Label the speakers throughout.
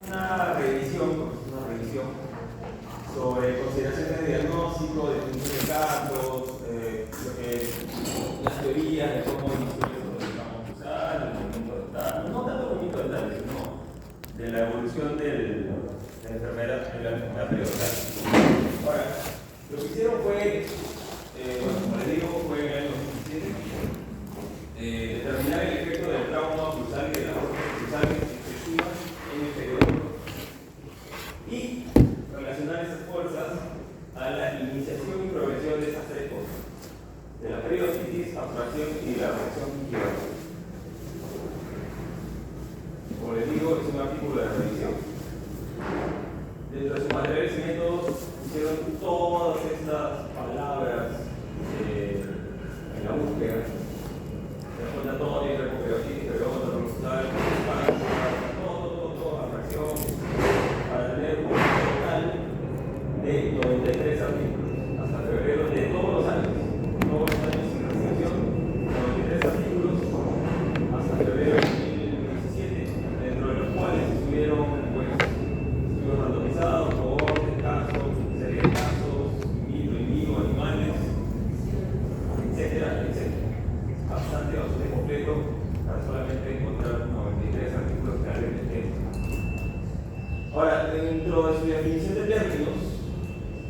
Speaker 1: una revisión sobre consideraciones de diagnóstico, definición de casos, las teorías de cómo nosotros vamos a usar, el movimiento dental, no tanto el movimiento dental, sino de la evolución de la enfermedad periodontal. Ahora, lo que hicieron fue, como les digo, fue en el año 2017, determinar el efecto del trauma oclusal y de la forma oclusal excesiva en el periodonto y relacionar esas fuerzas a la iniciación y progresión de esas tres cosas: de la periodontitis, abstracción y de la reacción quirúrgica. Como les digo, es un artículo de revisión. Dentro de sus materiales y métodos hicieron todas estas palabras en la búsqueda: respondatoria, recuperación, periodonto, oclusal, todo, abstracción, para tener un total de 93 artículos hasta febrero de todos los años sin restricción, 93 artículos hasta febrero de 2017, dentro de los cuales estuvieron estudios randomizados, cohortes, casos, serie de casos, in vivo, animales, etcétera. Bastante completo para solamente encontrar 93 artículos que hablen del tema. Ahora, dentro de su definición de términos,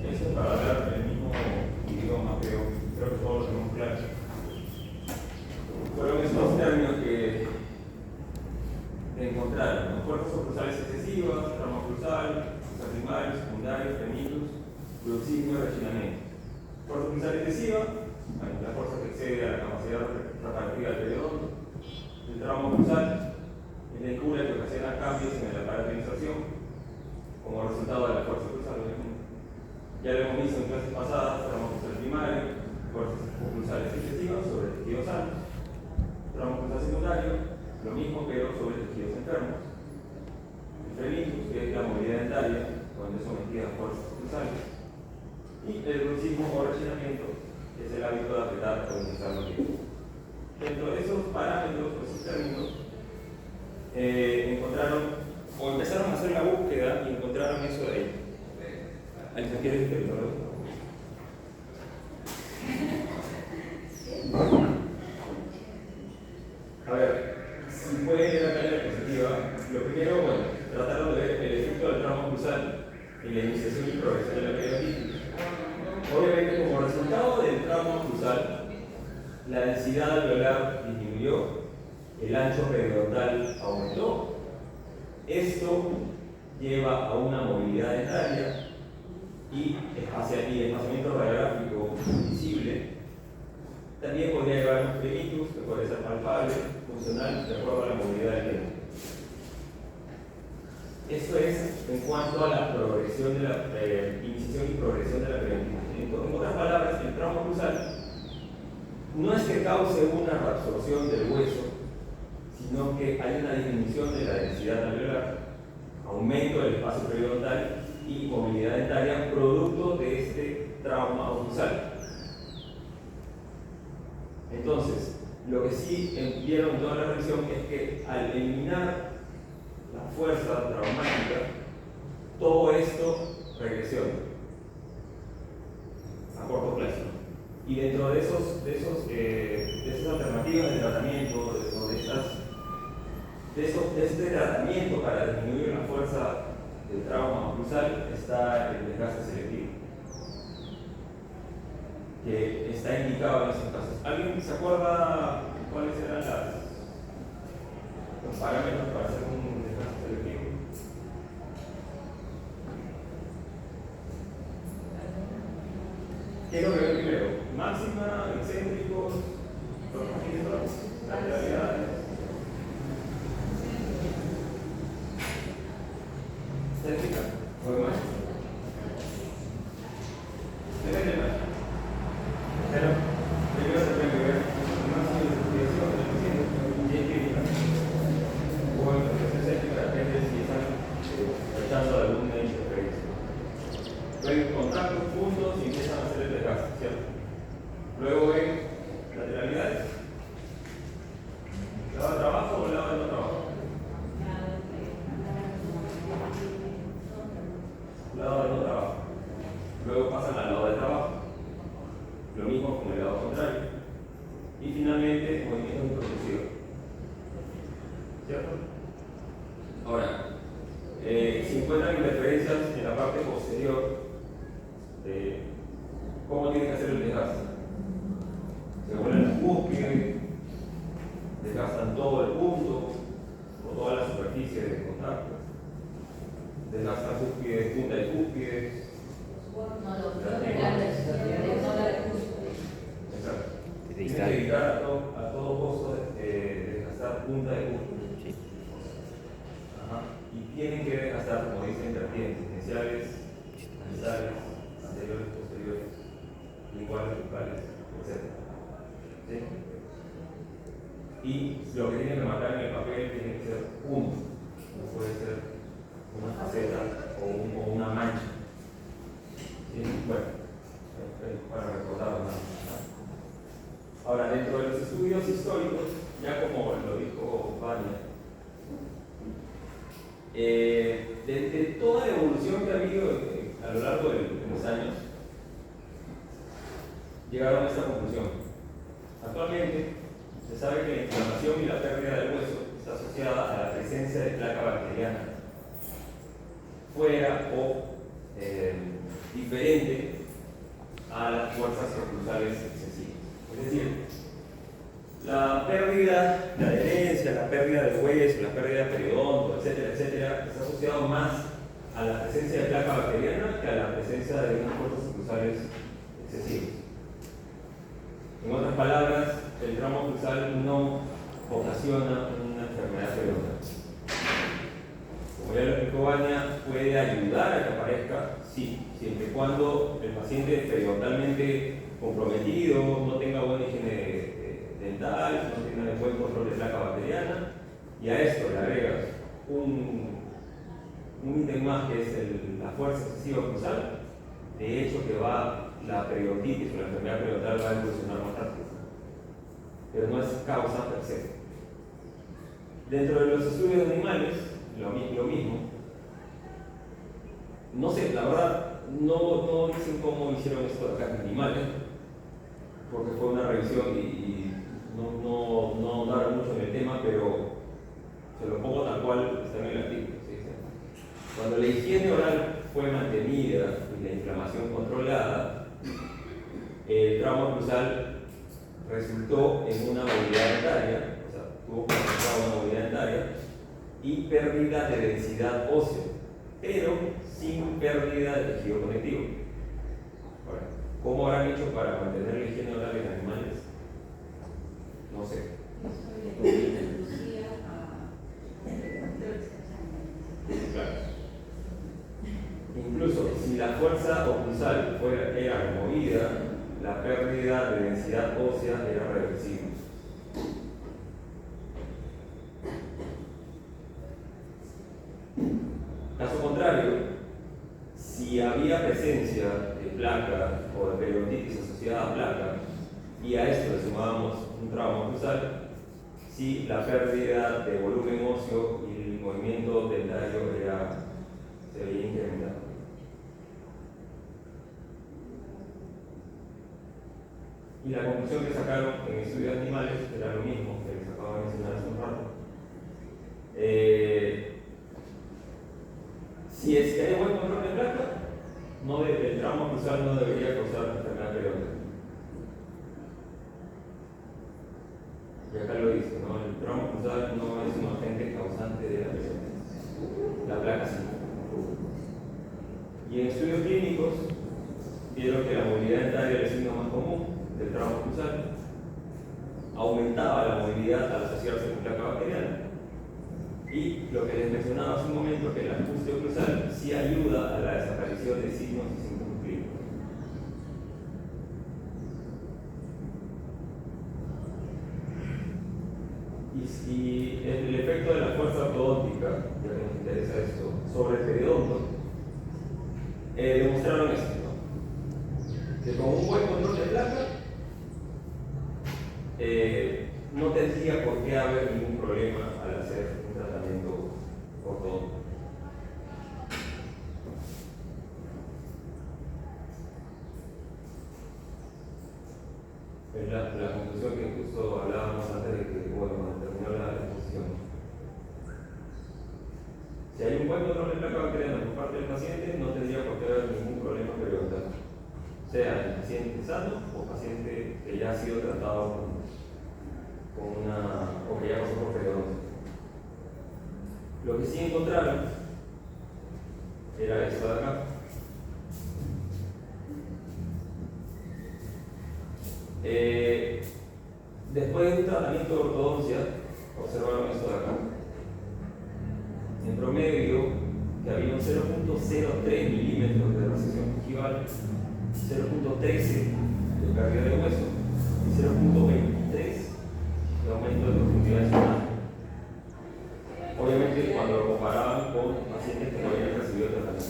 Speaker 1: eso es para hablar el mismo idioma, creo que todos lo tenemos claro. Fueron estos términos que encontraron: fuerzas oclusales excesivas, trauma oclusal, primario, secundario, frenilus, bruxismo y rechinamiento. Fuerza oclusal excesiva, la fuerza que excede a la capacidad reparativa del periodonto. El trauma oclusal es la incura que ocasiona cambios en el aparato de inserción como resultado de la fuerza oclusal, obviamente. Ya lo hemos visto en clases pasadas: trauma oclusal primario, fuerzas oclusales excesivas sobre tejidos sanos. Trauma oclusal secundario, lo mismo pero sobre tejidos enfermos. El frenilus, que es la movilidad dentaria cuando es sometida a fuerzas oclusales. Y el bruxismo o rechinamiento, que es el hábito de apretar o utilizar los dientes. Dentro de esos parámetros, esos términos, encontraron o empezaron a hacer la búsqueda y encontraron eso de ahí. ¿Alguien quiere decir? A ver, si pueden ir a la diapositiva, lo primero, trataron de ver el efecto del trauma oclusal en la iniciación y progresión de la periodontitis. Obviamente, como resultado del trauma oclusal, la densidad alveolar disminuyó, el ancho periodontal aumentó. Esto lleva a una movilidad dentaria y espaciamiento radiográfico visible. También podría llevar a un frenilus que puede ser palpable, funcional, de acuerdo a la movilidad del diente. Esto es en cuanto a la progresión de la iniciación y progresión de la periodontitis. En otras palabras, el trauma oclusal no es que cause una reabsorción del hueso, sino que hay una disminución de la densidad alveolar, aumento del espacio periodontal y movilidad dentaria producto de este trauma oclusal. Entonces, lo que sí vieron en toda la revisión es que al eliminar la fuerza traumática, todo esto regresiona a corto plazo. Y dentro de esas alternativas de tratamiento, de este tratamiento para disminuir la fuerza del trauma oclusal, está el desgaste selectivo, que está indicado en estos casos. ¿Alguien se acuerda cuáles eran los parámetros para hacer un desgaste selectivo? ¿Qué es lo que ve primero? Máxima, excéntricos, los lateralidades. ¿Céntrica? ¿O de máxima? Depende más. Pero primero se tiene que ver el máximo de desviación del paciente y clínica. O en la presión céntrica depende si están rechazo de alguna interferencia. Ven contactos, puntos y empiezan a hacer el desgaste, ¿cierto? Luego ven lateralidades. ¿Lado de trabajo o lado de no trabajo? como el lado contrario. Y finalmente, movimientos introducidos. ¿Cierto? Ahora, si encuentran interferencias en la parte posterior, ¿cómo tienen que hacer el desgaste? Se vuelven las cúspides, desgastan todo el punto o toda la superficie de contacto, desgastan cúspides, punta de cúspides. Exacto. Tienen que evitar a todo costo desgastar punta de cúspide. Ajá. Y tienen que desgastar, como dicen, vertientes iniciales, nasales, anteriores, posteriores, linguales, bucales, etc. ¿Sí? Y lo que tienen que marcar en el papel tiene que ser punto, no puede ser una faceta o una mancha. ¿Sí? Bueno, para recordarlo más. Ahora, dentro de los estudios históricos, ya como lo dijo Vania, de toda la evolución que ha habido a lo largo de los años, llegaron a esta conclusión. Actualmente, se sabe que la inflamación y la pérdida del hueso está asociada a la presencia de placa bacteriana fuera o diferente a las fuerzas oclusales excesivas. Es decir, la pérdida de adherencia, la pérdida del hueso, la pérdida de periodonto, etcétera, etcétera, está asociado más a la presencia de placa bacteriana que a la presencia de unas fuerzas oclusales excesivas. En otras palabras, el trauma oclusal no ocasiona una enfermedad periodontal. Como ya lo explicó Vania, puede ayudar a que aparezca, sí, siempre y cuando el paciente es periodontalmente comprometido, no tenga buena higiene dental, no tenga buen control de placa bacteriana, y a esto le agregas un ítem más que es la fuerza excesiva oclusal, de hecho que la periodontitis o la enfermedad periodontal va a evolucionar más rápido, pero no es causa per se. Dentro de los estudios de animales, lo mismo. No sé, la verdad, no dicen cómo hicieron esto acá en animales, porque fue una revisión y no ahondaron mucho en el tema, pero se lo pongo tal cual está en el artículo. ¿Sí? Cuando la higiene oral fue mantenida y la inflamación controlada, el trauma oclusal resultó en una movilidad dentaria, o sea, tuvo como resultado una movilidad dentaria y pérdida de densidad ósea, pero sin pérdida de tejido conectivo. Ahora, ¿cómo habrán hecho para mantener la higiene oral en animales? No sé. Claro. Incluso si la fuerza oclusal era removida, la pérdida de densidad ósea era reversible. Caso contrario, si había presencia de placa o de periodontitis asociada a placa, y a esto le sumábamos un trauma oclusal, si la pérdida de volumen óseo y el movimiento dentario se veía incrementado. Y la conclusión que sacaron en estudios animales era lo mismo que les acabo de mencionar hace un rato. Si es que hay buen control de placa, el trauma oclusal no debería causar enfermedad periodontal. Y acá lo dice, ¿no? El trauma oclusal no es un agente causante de la periodontal. La placa sí. Y en estudios clínicos vieron que la movilidad dentaria era el signo más común del trauma oclusal. Aumentaba la movilidad al asociarse con placa bacteriana. Y lo que les mencionaba hace un momento, que el ajuste oclusal sí ayuda a la desaparición de signos y síntomas clínicos. Y el efecto de la fuerza ortodóntica, ya que nos interesa esto, sobre el periodonto, demostraron esto, ¿no? Que con un buen control de placa no tendría por qué haber ningún problema al hacer un tratamiento ortodóntico. Es la conclusión que justo hablábamos antes de que, bueno, terminó la exposición. Si hay un buen control de placa bacteriana por parte del paciente, no tendría por qué haber ningún problema periodontal, sea el paciente sano o paciente que ya ha sido tratado o que ya pasó por periodoncia. Lo que sí encontraron era esto de acá. Después de un tratamiento de ortodoncia, observaron esto de acá. En promedio, que había un 0.03 milímetros de recesión gingival, 0.13 de pérdida de hueso y 0.23 de aumento de profundidad estonal. Obviamente, cuando lo comparaban con pacientes que no habían recibido tratamiento.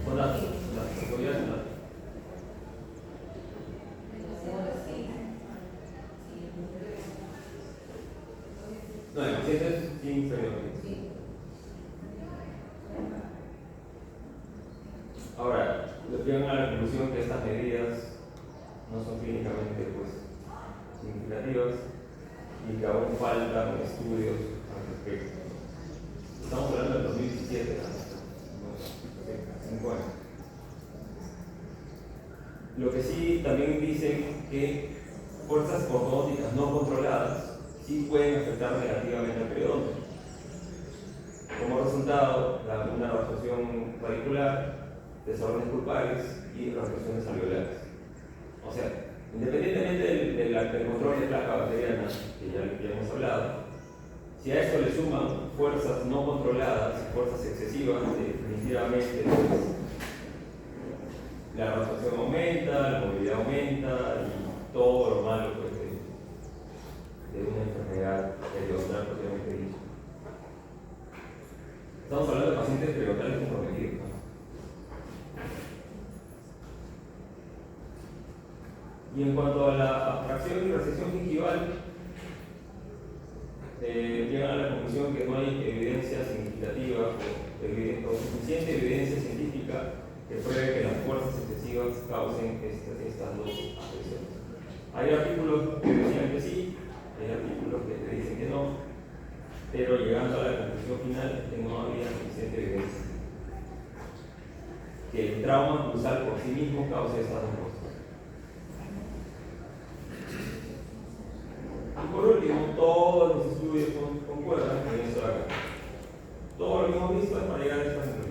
Speaker 1: Son datos, las autoridades son datos. No, en pacientes sin periodoncia. Ahora, llegan a la conclusión que estas medidas no son clínicamente significativas y que aún faltan estudios al respecto. Estamos hablando del 2017, hace 5 años. Lo que sí también dicen que fuerzas ortodónticas no controladas sí pueden afectar negativamente al periodonto. Como resultado, una reabsorción radicular, desórdenes pulpares y reabsorciones alveolares. O sea, independientemente del control de placa bacteriana, que ya hemos hablado, si a esto le suman fuerzas no controladas, fuerzas excesivas, definitivamente la reabsorción aumenta, la movilidad aumenta y todo lo malo de una enfermedad periodontal propiamente dicha. Estamos hablando de pacientes periodontales comprometidos, ¿no? Y en cuanto a la abstracción y recesión gingival, llegan a la conclusión que no hay evidencia significativa o suficiente evidencia científica que pruebe que las fuerzas excesivas causen estas dos afecciones. Hay artículos que decían que sí, hay artículos que te dicen que no, pero llegando a la conclusión final es que no había suficiente evidencia que el trauma cruzal por sí mismo cause estas dos cosas. Y por último, todos los estudios concuerdan con eso de acá. Todo lo que hemos visto es para llegar a esta conclusión.